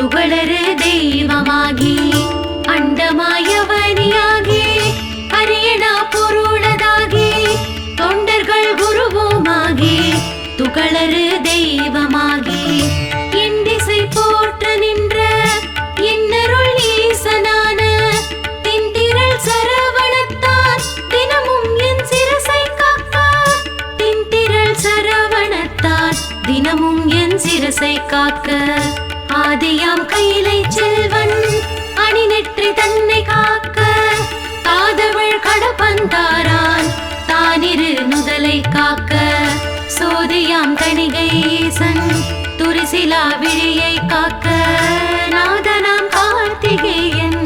துகளறு தெய்வமாகி அண்டமாயவனியாகி அரியணா பொருளதாகி தொண்டர்கள் குருவுமாகி துகளறு தெய்வமாகி என் திசை போற்ற நின்ற என்னருள் ஈசனான திண்டிரள் சரவணத்தான் தினமும் என் சிரசை காக்க திண்டிரள் சரவணத்தான் தினமும் என் சிரசை காக்க ஆதியாம் கையிலை செல்வன் அணிநெற்றி தன்னை காக்க தாதவள் கடப்பந்தாரான் தானிரு நுதலை காக்க சோதியாம் தணிகை ஈசன் துரிசிலா விழியை காக்க நாதனாம் கார்த்திகேயன்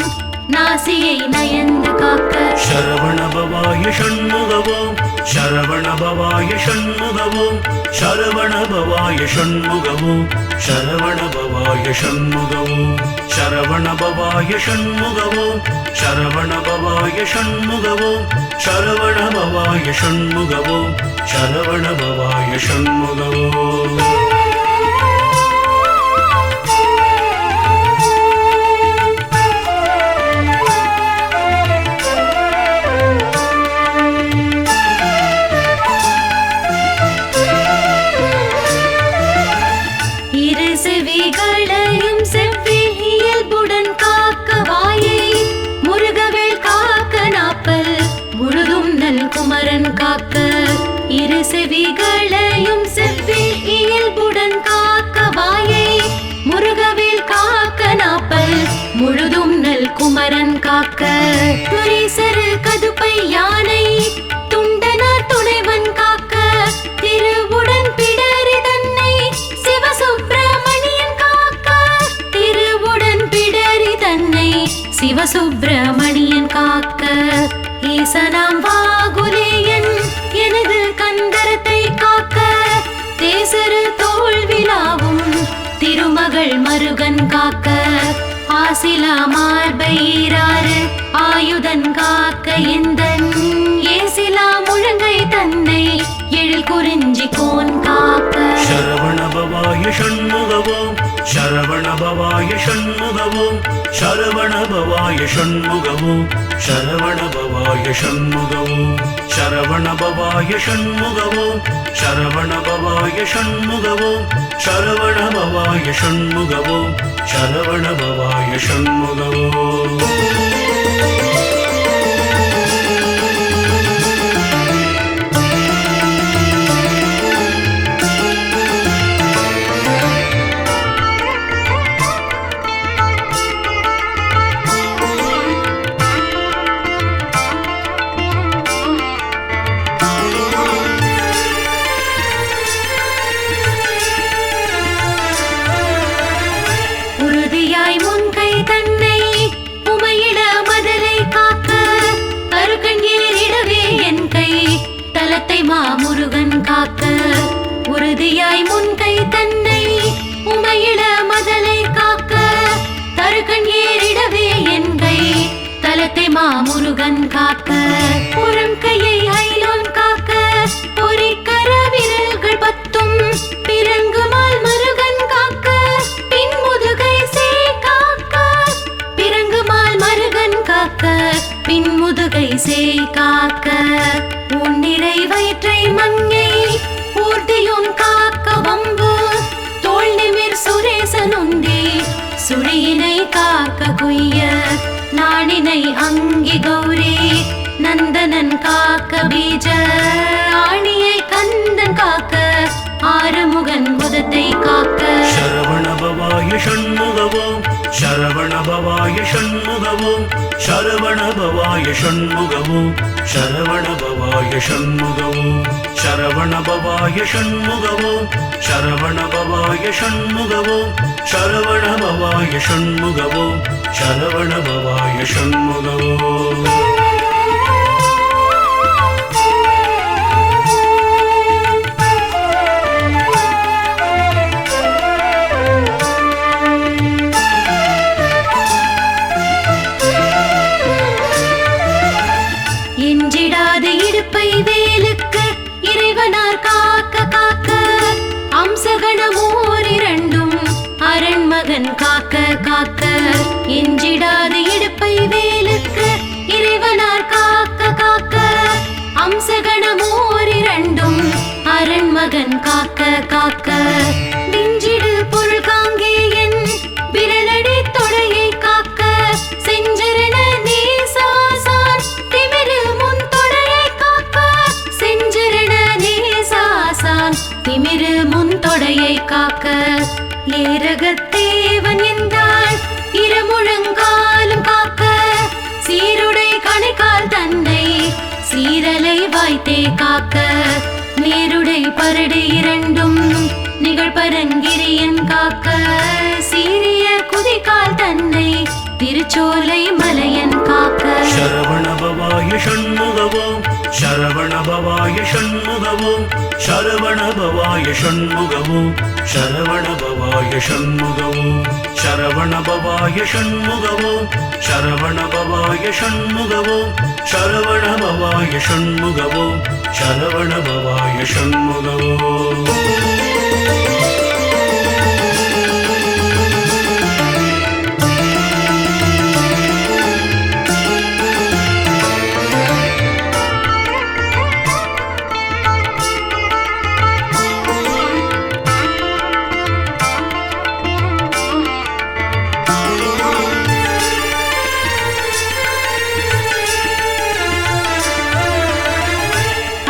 நாசியை நயந்து காக்க சரவணபவாய ஷண்முகவோம் சரவணபவாய ஷண்முகவோம் சரவணபவாய ஷண்முகவோம் சரவணபவாய ஷண்முகவோம் சரவணபவாய ஷண்முகவோம் சரவணபவாய ஷண்முகவோம் சரவணபவாய ஷண்முகவோம் சரவணபவாய ஷண்முகவோம் செவிகளையும் செவ்வி இயல்புடன் காக்க வாயை முருகவேல் காக்க நாப்பல் முழுதும் நல் குமரன் காக்க இரு செவிகளையும் செவ்வி இயல்புடன் காக்க வாயை முருகவேல் காக்க நாப்பல் முழுதும் நல் குமரன் காக்க துரிசரு கதுப்பை யானை துண்டனார் துணைவன் காக்க திருவுடன் பிடரி தன்னை சிவசுப்பிரமணியன் காக்க திருவுடன் பிடரி தன்னை சிவசுப்பிரமணியன் காக்க ஈசனாம் வாகுலேயன் எனது கந்தரத்தை காக்க தேசரு தோல்விழாவும் திருமகள் மருகன் காக்க ஆசிலா மார்பையிராறு ஆயுதன் காக்க எந்தன் ஏசிலா முழங்கை தன்னை எழில் குறிஞ்சி கோன் காக்க சரவணபவாய ஷண்முகவோம் சரவணபவாய ஷண்முகவோம் சரவணபவாய ஷண்முகவோம் சரவணபவாய ஷண்முகவோம் சரவணபவாய ஷண்முகவோம் சரவணபவாய ஷண்முகவோம் சரவணபவாய ஷண்முகவோம் சரவணபவாய ஷண்முகவோம் மாமுருகன் காக்க உறுதியாய் முன்கை தன்னை உமையிட மதலை காக்க தருகன் ஏறிடவே என் கை தலத்தை மாமுருகன் காக்க புறம் கையை ஐலோன் காக்க பொறிக்கர விரல்கள் பத்தும் பிறங்குமால் மருகன் காக்க பின் முதுகை சே காக்க பிறங்குமால் மருகன் காக்க பின் முதுகை சே காக்க உன்னிறை வயிற்றை மங்கை ஊர்தியும் காக்க வம்பு தோல் நிமிர் சுரேசன் உந்தி சுழியினை காக்க குய்ய நாணினை அங்கி கௌரி நந்தனன் காக்க பீஜ ஆணியை கந்தன் காக்க ஆறுமுகன் புதத்தை காக்க சரவணபவாய ஷண்முகவோம் சரவணபவாய ஷண்முகவோம் சரவணபவாய ஷண்முகவோம் சரவணபவாய ஷண்முகவோம் சரவணபவாய ஷண்முகவோம் சரவணபவாய ஷண்முகவோம் சரவணபவாய ஷண்முகவோம் சரவணபவாய ஷண்முகவோம் எஞ்சிடாது இடுப்பை வேலுக்கு இறைவனார் காக்க காக்க அம்சகணமோர் இரண்டும் அரண்மகன் காக்க காலே காக்க நேருடை பரடு இரண்டும் நிகழ்பரங்கிரியன் காக்க சீரிய குதிகால் தன்னை திருச்சோலை மலையன் காக்க சரவணபவாய ஷண்முகவோம் சரவணபவாய ஷண்முகவோம் சரவணபவாய ஷண்முகவோம் சரவணபவாய ஷண்முகவோம் சரவணபவாய ஷண்முகவோம் சரவணபவாய ஷண்முகவோம் சரவணபவாய ஷண்முகவோம் சரவணபவாய ஷண்முகவோம்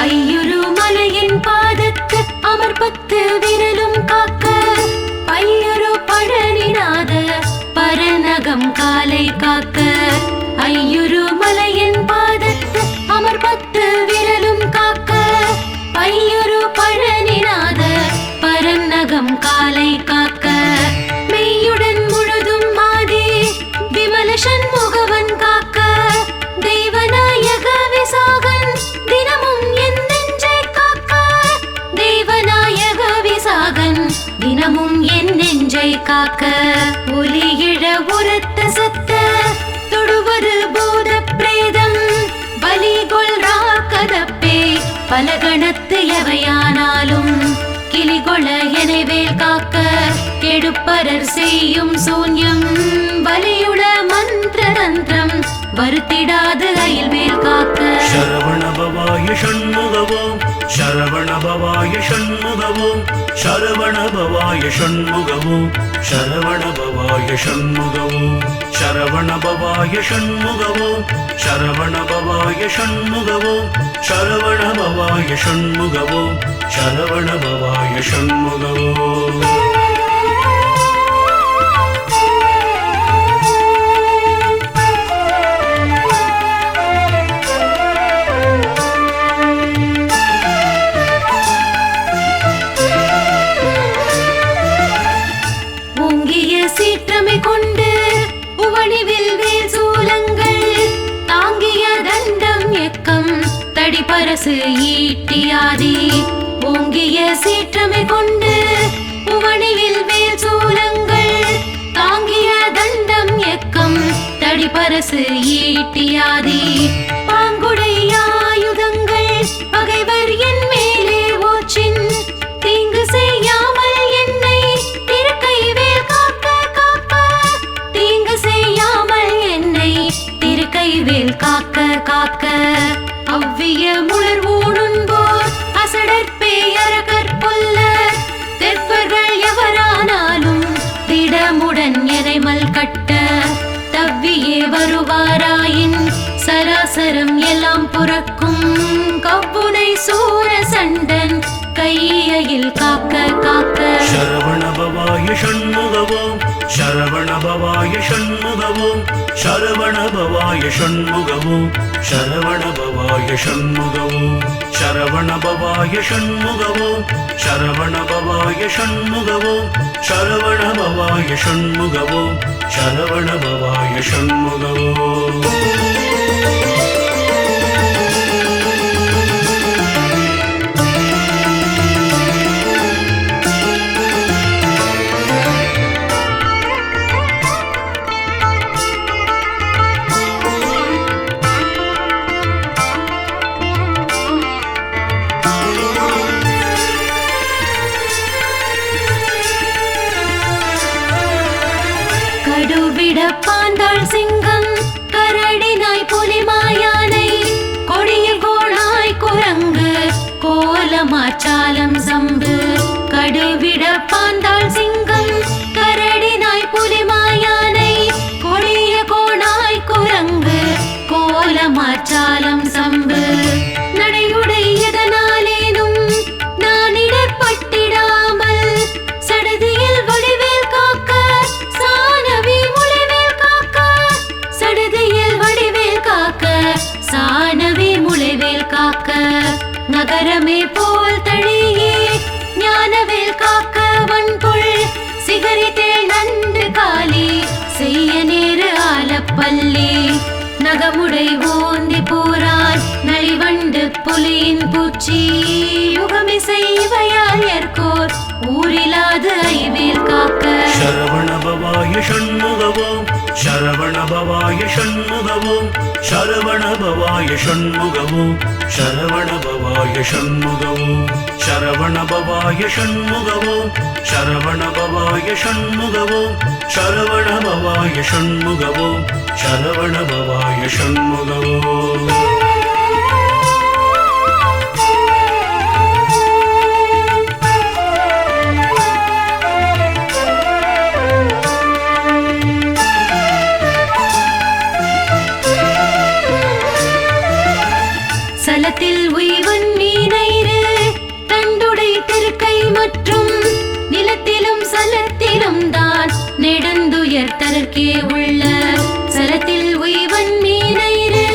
ஐயுரு மலையின் பாதத்து அமர்பத்து விரலும் காக்க பையுரு பழனிநாத பரநகம் காலை காக்க ஐயுரு மலையின் பாதத்து அமர்பத்து விரலும் காக்க பையுரு பழனிநாத பரநகம் காலை காக்க மெய்யுடன் முழுதும் மாதே விமல சண்முகவன் காக்க தெய்வநாயக விசாகன் தினமும் என் நெஞ்சை காக்க தெய்வநாயக விசாகன் தினமும் என் நெஞ்சை காக்க ஒலியிழ உரத்த சத்த தொடுவது பூத பிரேதம் பலிகொள் ராக்கதப்பே பலகணத்து எவையானாலும் கிளிகொள எனவேல் காக்க கெடுப்பரர் செய்யும் சூன்யம் பலியுட மந்திர தந்திரம் வருத்திடாது அயல்வேல் காக்க சரவணபவாய ஷண்முகவோம் சரவணபவாய ஷண்முகவோம் சரவணபவாய ஷண்முகவோம் சரவணபவாய ஷண்முகவோம் சரவணபவாய ஷண்முகவோம் சரவணபவாய ஷண்முகவோம் சரவணபவாய ஷண்முகவோம் சரவணபவாய ஷண்முகவோம் சீற்றமை கொண்டு உவணிவில் வேல் சூலங்கள் தாங்கிய தண்டம் எக்கம் தடிபரசு ஈட்டியாதி ஓங்கிய சீற்றமை கொண்டு உவணிவில் வேல் சூலங்கள் தாங்கிய தண்டம் எக்கம் தடிபரசு ஈட்டியாதி பாங்குடை ஆயுதங்கள் பகைவர் என் மேலே ஓச்சின் தீங்கு செய்யாமல் என்னை திருக்கை வேல் காக்க காக்க தீங்கு செய்யாமல் என்னை திருக்கை வேல் காக்க காக்க அவ்விய முளர்வூணும்போர் அசடற்பேயர கற்பொல்ல தெற்பர்கள் எவரானாலும் திடமுடன் எதைமல் கட்ட தவ்வியே வருவாராயின் சராசரம் எல்லாம் புறக்கும் கவ்வுனை சூர சண்டன் கையில் காக்க காக்க சரவணபவாய ஷண்முகவோம் சரவணபவாய ஷண்முகவோம் சரவணபவாய ஷண்முகவோம் சரவணபவாய ஷண்முகவோம் சரவணபவாய ஷண்முகவோம் சரவணபவாய ஷண்முகவோம் சரவணபவாய ஷண்முகவோம் சரவணபவாய ஷண்முகவோம் பாந்தாள் சிங்கம் கரடினாய் புலிமாயானை கொடியில் கோணாய் குரங்கு கோலமாச்சாலம் சம்பு கடுவிட பாந்தாள் சிங்கம் கரடினாய் புலிமாயானை கொடிய கோணாய் குரங்கு கோலமாச்சாலம் சம்பு நடையுடை எதனாலேனும் நான் இடர்பட்டிடாமல் சடுதியில் வடிவேல் காக்க சானவி முளைவேல் காக்க சடுதியில் வடிவேல் காக்க சானவி முளைவேல் காக்க மகரமே போல் தழியே ஞானவேல் காக்க வன்புள் சிகரித்தேள் நண்டு காலி செய்ய நேரு ஆலப்பள்ளி நகமுடை ஓந்தி போரான் நலிவண்டு புலியின் பூச்சி யுகமிசை இவையால் ஏற்கோர் ஊரிலாது ஐவேல் காக்க சரவணபவாய ஷண்முகவோம் சரவணபவாய ஷண்முகவோம் சரவணபவாய ஷண்முகவோம் சரவணபவாய ஷண்முகவோம் சரவணபவாய ஷண்முகவோம் சரவணபவாய ஷண்முகவோம் சரவணபவாய ஷண்முகவோம் சரவணபவாய ஷண்முகவோம் சலத்தில் உய்வன் மீனைரு தண்டுடை திருக்கை மற்றும் நிலத்திலும் சலத்திலும் தான் நெடுந்துயர் தரக்கே உள்ள சலத்தில் உய்வன் மீனைரு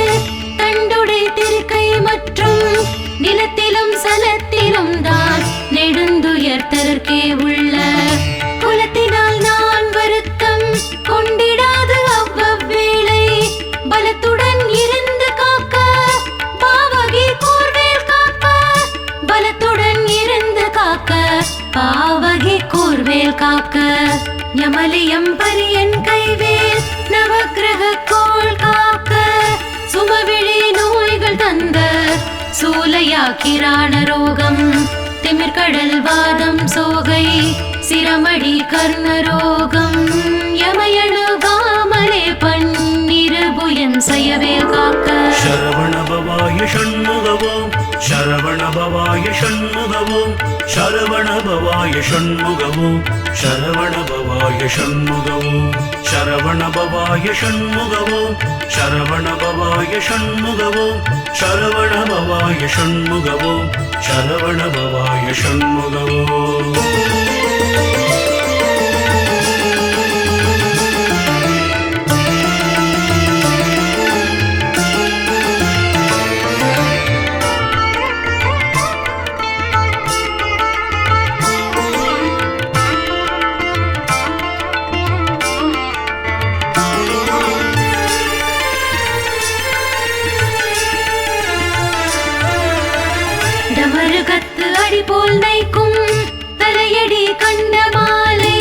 தண்டுடை திருக்கை மற்றும் நிலத்திலும் சலத்திலும் தான் நெடுந்துயர் தரக்கே உள்ள குலத்தினால் நான் வருத்தம் கொண்டிடாது அவ்வவேளை பலத்துடன் இருந்து காக்க பாவகி கூர்வேல் காக்க பலத்துடன் இருந்து காக்க பாவகி கூர்வேல் காக்க யமலியம் பரியன் கைவேல் நவக்கிரக கோள் காக்க சுமவிழி நோய்கள் தந்த சூலையா கிராண ரோகம் திமிர்கடல் வாதம் சோகை சிரமடி கர்ணரோகம் யமயணுகாமலே பன்னிருபுயன் சயவேல் காக்க சரவணபவாய ஷண்முகவோம் சரவணபவாய ஷண்முகவோம் சரவணபவாய ஷண்முகவோம் சரவணபவாய ஷண்முகவோம் சரவணபவாய ஷண்முகவோம் சரவணபவாய ஷண்முகவோம் சரவணபவாய ஷண்முகவோம் சரவணபவாய ஷண்முகவோம் டமருகத்து அடி போல் நைக்கும் தலையடி கண்ட மாலை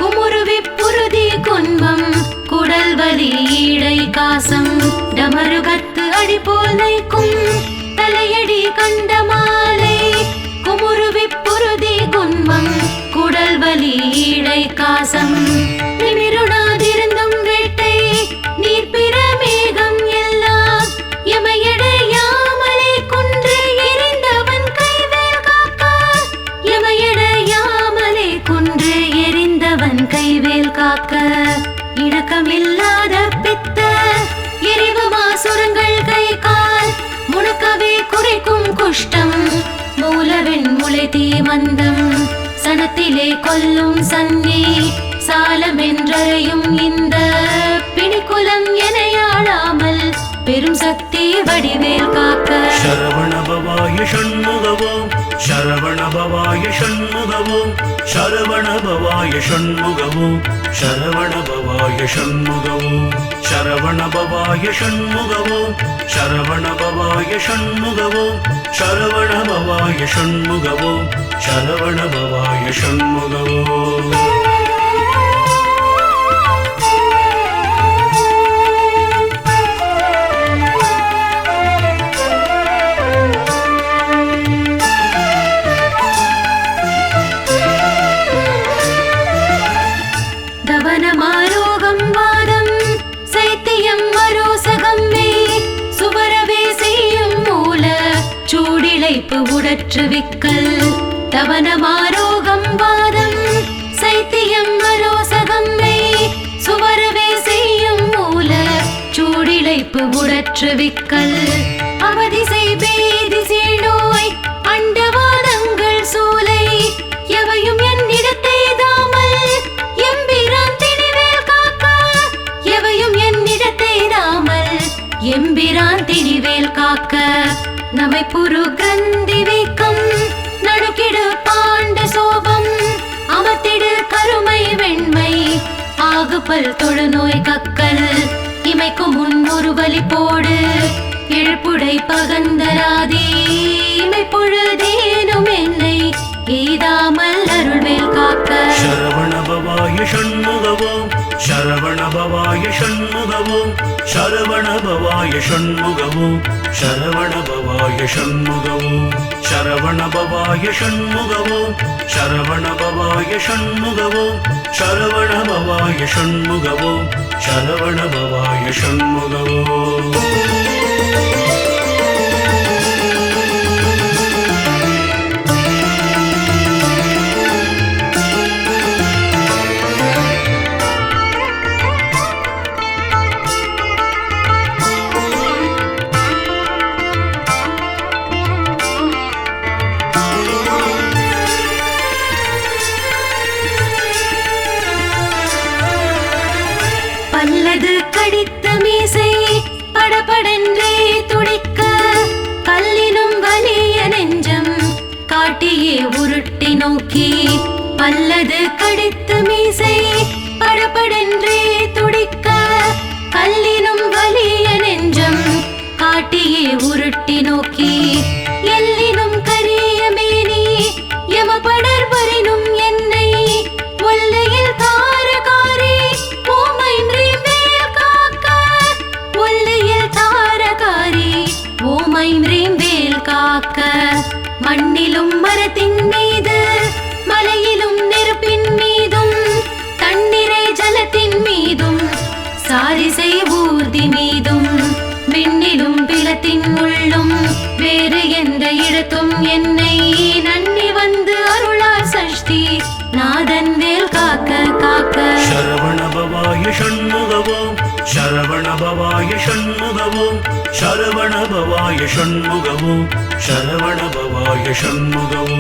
குமுருவி புருதி குன்பம் குடல் வலி ஈடை காசம் டமருகத்து அடி போல் நைக்கும் தலையடி கண்ட மாலை குமுருவி புருதி குன்பம் குடல் வலி ஈடை காசம் நிமிருணாதிருந்தும் வேட்டை நீர்ப்பிற மேகம் எல்லாம் எமையடையாமலே குன்று எரிந்தவன் கைவேல் காக்க எமையடையாமலே குன்று எரிந்தவன் கைவேல் காக்க இணக்கமில்லாத பித்த எரிவு மாசுரங்கள் கை கால் முடக்கவே குறைக்கும் குஷ்டம் மூலவெண் முளை தீ மந்தம் சனத்திலே கொல்லும் சன்னி சாலமென்றறையும் இந்த பிணிக்குலம் எனையாளாமல் பெரும் சக்தி வடிவேல் காக்க சரவணபவாய ஷண்முகவோம் சரவணபவாய ஷண்முகவோம் சரவணபவாய ஷண்முகவோம் சரவணபவாய ஷண்முகவோம் சரவணபவாய ஷண்முகவோம் சரவணபவாய ஷண்முகவோம் சரவணபவாய ஷண்முகவோம் சரவணபவாய ஷண்முகவோம் தவனமாரோகம் வாதம் சைத்தியம் மரோசகம் வே சுவரவே செய்யும் மூல சூடிழைப்பு உடற்று விக்கல் தவனமாரோகம் வாதம் சைத்தியம் மரோசகம் வே சுவரவே செய்யும் மூல சூடிழைப்பு உடற்று விக்கல் அவதிசை பேதிசை நோய் அண்டவாதங்கள் சூலை எவையும் என்னிடத்தை தாமல் எம்பிரான் திணிவேல் காக்க எவையும் என்னிடத்தை தாமல் எம்பிரான் திணிவேல் காக்க நமைப்புரு கிரந்தி வீக்கம் நடுக்கிடு பாண்ட சோபம் அமர்த்திடு கருமை வெண்மை ஆகுபல் தொழுநோய் கக்கல் இமைக்கும் முன் ஒரு வலி போடு எழுப்புடை பகந்தராதி இமை பொழுதேனும் என்னை எய்தாமல் அருள்வேல் காக்க சரவண பவாய ஷண்முகவோ சரவண பவாய ஷண்முகவோ சரவண பவாய ஷண்முகவோ சரவண பவாய ஷண்முகவோ சரவண பவாய ஷண்முகவோ சரவண பவாய ஷண்முகவோ சரவண பவாய ஷண்முகவோ சரவண பவாய ஷண்முகவோ பல்லது கடித்த மீசை படபடென்றே துடிக்க கல்லினும் வலிய நெஞ்சம் காட்டியே உருட்டி நோக்கி பல்லது கடித்த மீசை படபடென்றே துடிக்க கல்லினும் வலிய நெஞ்சம் காட்டியே உருட்டி நோக்கி எல்லினும் கரிய மேனி யமபடர் வரினும் என்னை ஒல்லையில் தாரகாரி ஓமைன்றி மேல் காக்க ஒல்லையில் தாரகாரி ஓமைன்றி மேல் காக்க மண்ணிலும் மரத்தின் மீது மலையிலும் நெருப்பின் மீதும் தண்ணீரை ஜலத்தின் மீதும் சாரிசை ஊர்தி மீதும் விண்ணிலும் பிலத்தின் உள்ளும் வேறு எந்த இடத்தும் என்னை நன்னி வந்து அருளார் சஷ்டி நாதன் வேல் காக்க காக்க சரவண பவாய ஷண்முகவோ சரவண பவாய ஷண்முகவோ சரவண பவாய ஷண்முகவோ சரவண பவாய ஷண்முகவோ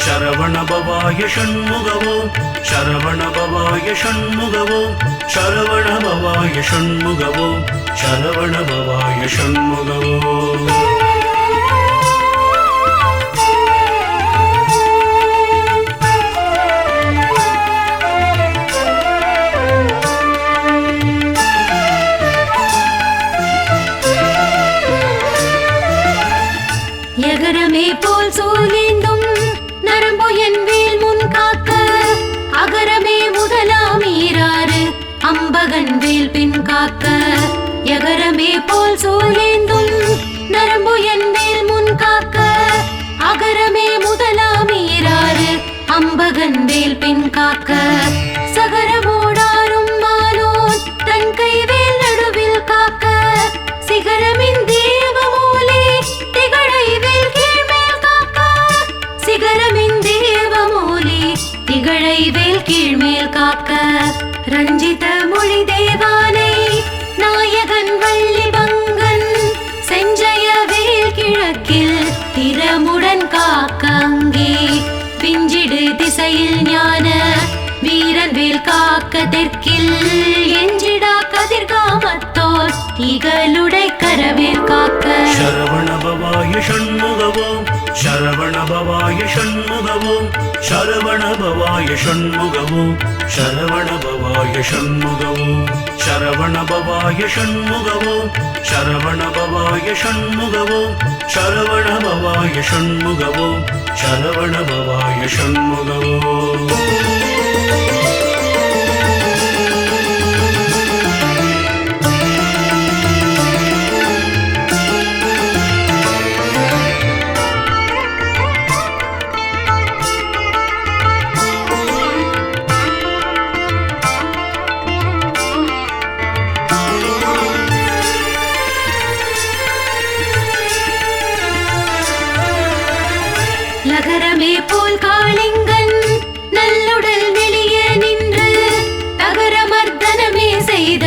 சரவண பவாய ஷண்முகவோ சரவண பவாய ஷண்முகவோ சரவண பவாய ஷண்முகவோ சரவண பவாய ஷண்முகவோ எகரமே போல் சூழ்ந்தேந்தும் நரம்பு என் வேல் முன் காக்க அகரமே முதலாம் ஈராறு அம்பகன் வேல் பின் காக்க எகரமே போல் சூழ்ந்தேந்தும் நரம்பு என் வேல் முன் காக்க அகரமே முதலாம் ஈராறு அம்பகன் வேல் பின் காக்க சகரமோடாரும் மாலோன் தன் கைவேல் நடுவில் காக்க சிகரமின் தேவமூலே திகழை வேல் கீழ்மேல் காக்க சிகரமின் தேவமூலே திகழை வேல் கீழ்மேல் காக்க ரஞ்சித மொழி தேவானை நாயகன் வள்ளி பங்கன் செஞ்சய வேல் கிழக்கில் திறமுடன் காக்க அங்கே பிஞ்சிடு திசையில் ஞான வீரன் வேல் காக்க தெற்கில் எஞ்சிடா கதிர்காமத்தோர் இகலுடை கரவேல் காக்க சரவண பவாய ஷண்முகவோ சரவண பவாய ஷண்முகவோ சரவண பவாய ஷண்முகவோ சரவண பவாய ஷண்முகவோ சரவண பவாய ஷண்முகவோ சரவண பவாய ஷண்முகவோ சரவண பவாய ஷண்முகவோ சரவண பவாய ஷண்முகவோ லகரமே போல் காளிங்கன் நல்லுடல் வெளியே நின்று தகரமர்தனமே செய்த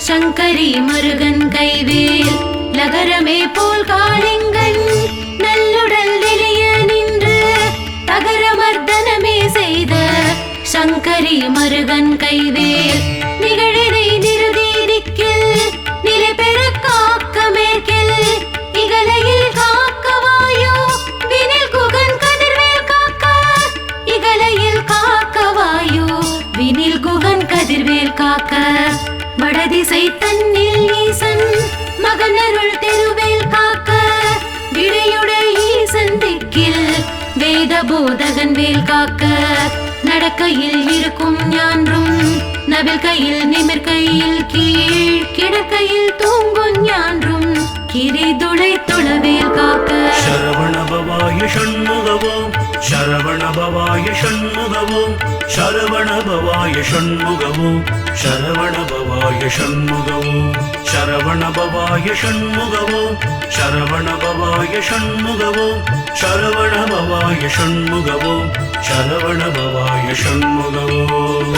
சங்கரி மருகன் கைவேல் லகரமே போல் காளிங்கன் நல்லுடல் வெளியே நின்று தகரமர்தனமே செய்த சங்கரி மருகன் கைவேல் நிகழினை நிறுதி திக்கில் நிலை பெற காக்க மேற்கில் இகலையில் காக்க காக்க வடதிசை தன்னில் ஈசன் மகனருள் திருவேல் காக்க விடையுடைய ஈசன் திக்கில் வேத போதகன் வேல் காக்க நடக்கையில் இருக்கும் ஞான்றும் நவில் கையில் நிமிர் கையில் கீழ் கிடக்கையில் தூங்கும் ஞான்றும் கிரிதுளை துளவேல் காக்க சரவண பவாய ஷண்முகவோம் சரவண பவாய ஷண்முகவோம் சரவண பவாய ஷண்முகவோம் சரவண பவாய ஷண்முகவோம் சரவண பவாய ஷண்முகவோம் சரவண பவாய ஷண்முகவோம் சரவண பவாய ஷண்முகவோம் சரவண பவாய ஷண்முகவோம்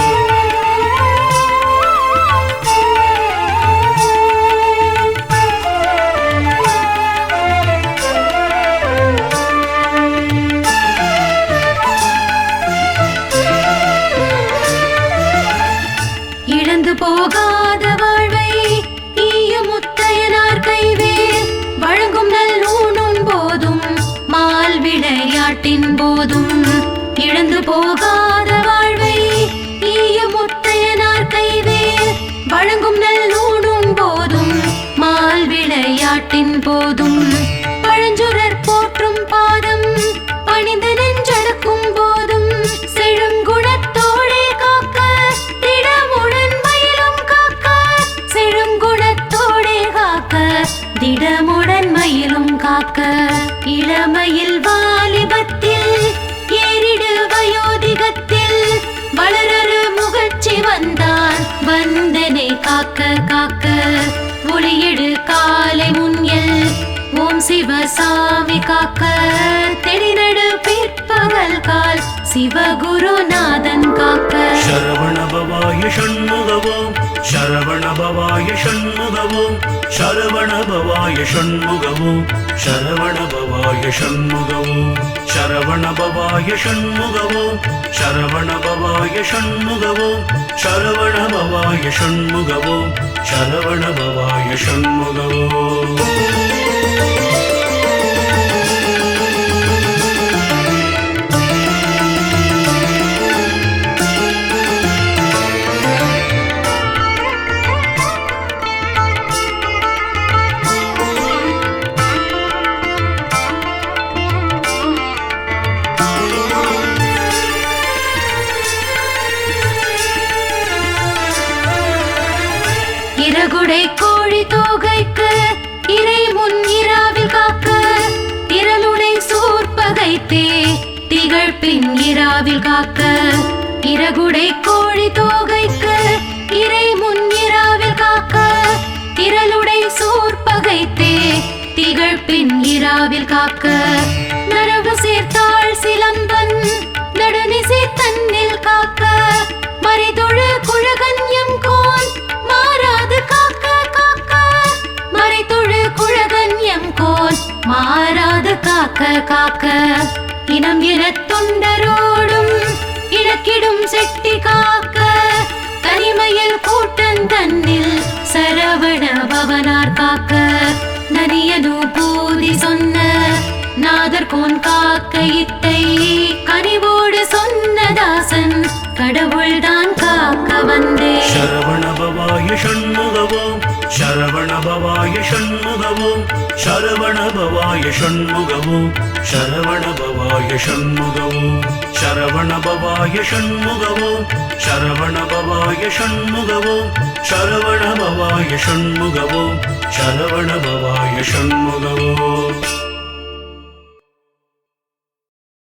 இழந்து போகாத வாழ்வை ஈய முத்தையனார் கைவேல் வழங்கும் நல்லூணும் போதும் மால் விளையாட்டின் போதும் இழந்து போகாத வாழ்வை ஈய முத்தையனார் கைவேல் வழங்கும் நல்லூணும் போதும் மால் விளையாட்டின் போதும் பழஞ்சுரர் போற்றும் பாதம் பணிந்து நெஞ்சடக்கும் போதும் செழுங்குணத்தோடே காக்க திடமுடன் மயிலும் காக்க செழுங்குணத்தோடே காக்க திடமுடன் மயிலும் காக்க இளமையில் வாலிபத்தில் ஏறிடு வயோதிகத்தில் வளரரு முகர்ச்சி வந்தான் வந்தனை காக்க காக்க ஒளியிடு காலை முன்யல் ஓம் சிவசாமி காக்க தெளிநடு பிற்பகல் கால் சிவகுருநாதன் காக்க சரவண பவாய ஷண்முகவோம் சரவண பவாய ஷண்முகவோம் சரவண பவாய ஷண்முகவோம் சரவண பவாய ஷண்முகவோம் சரவண பவாய ஷண்முகவோம் சரவண பவாய ஷண்முகவோம் சரவண பவாய ஷண்முகவோம் சரவண பவாய ஷண்முகவோம் இறகுடை கோழி தோகைக்கு இறை முன் இராவில் காக்க திரளுடை சூர்பகைத்தே திகழ் பின் இராவில் காக்க இறகுடை கோழி தோகைக்கு இறை முன் இராவில் காக்க திரளுடை சூர்பகைத்தே திகழ் பின் இராவில் காக்க நரவு சேர்த்தாள் சிலம்பன் நடுநிசை தன்னில் காக்க மறைதொழு குழகன்யம் கோன் மாறாது காக்க காக்க மறைதொழு குழகன்யம் கோன் மாறாது காக்க காக்க இனம் என தொண்டரோடும் இழக்கிடும் செட்டி காக்க தனிமையில் கூட்டம் தன்னில் சரவண பவனார் காக்க நனியனு பூதி சொன்ன நாதர்கோன் காக்க இத்தை கனிவோடு சொன்ன தாசன் கடவுள்தான் காக்க வந்தே சரவண பவாய ஷண்முகவோம் சரவண பவாய ஷண்முகவோம் சரவண பவாய ஷண்முகவோம் சரவண பவாய ஷண்முகவோம் சரவண பவாய ஷண்முகவோம் சரவண பவாய ஷண்முகவோம் சரவண பவாய ஷண்முகவோம் சரவண பவாய ஷண்முகவோம்